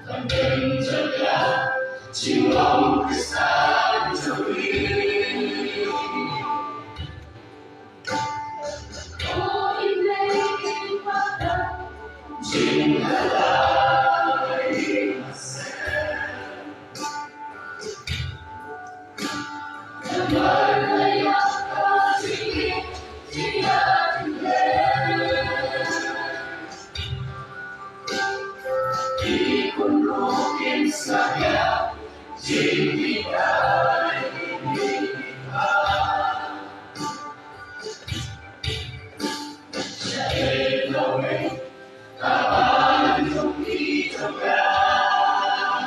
มันเป็นจักรยานที่มองไปสายจะวิ่งโอ้ยในความรักจินตนาการแสนทำไมไม่อยากเข้าชีวิตที่อยากเล่นที่คนรู้เพียงสักอย่างที่ไม่ได้มีค่าจะเห็นเราเองตาบานตรงนี้ทำงาน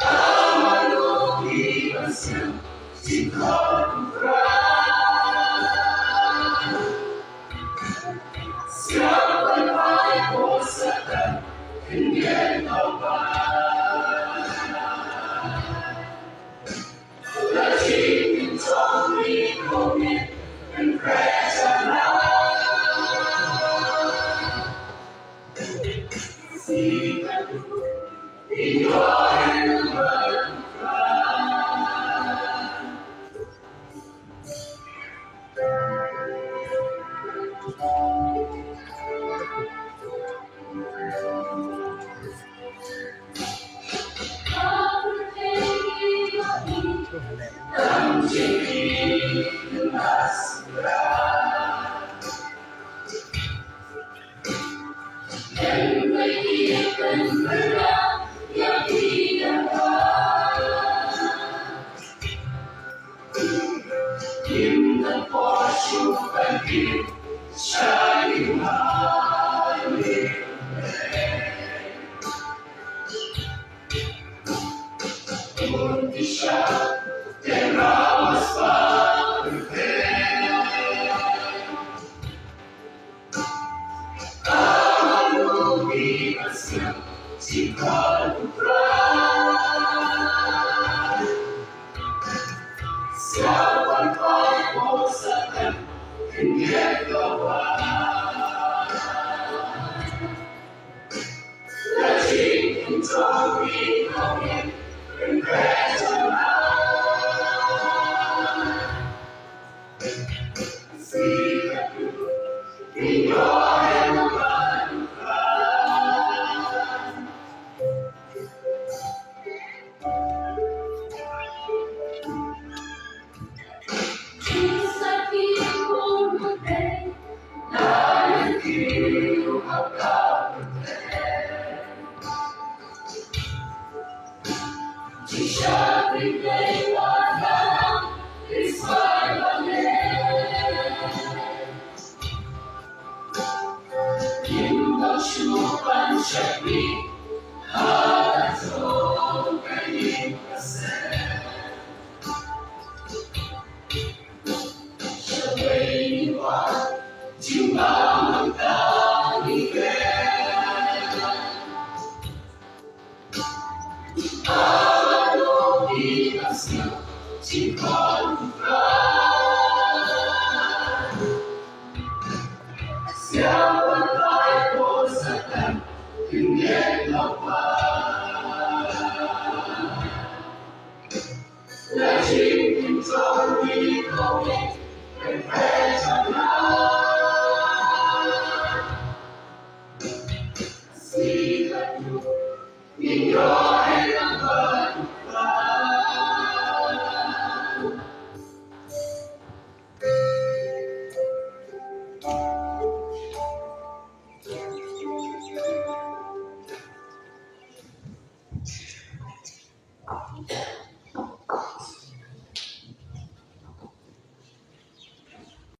อามาดูที่มันซึ้งที่คอยรักเสียงวันไปโบสถ์ขึ้นเย็นเอาไปและที่เป็นตรงนี้คงมีเป็นแผลจะรักที่กันที่ย้อยมันรัตั้งใจมาสุราเป็นไม่ดีเป็นเรื่องอย่างที่ดังว่ายิ้มแต่พอชูเป็นยิ้มใช่ไหมChe brava sta per te Amo di passione si calma Siamo al corpo sapere che niente va La gente intorni come in preso Ci sciogli dei guardano i suoi Chupan Shakti Harato Kayipase Shabay Wa Jumang Tanike Ado Dinasya Chikan Siapa yang kau sedang ingin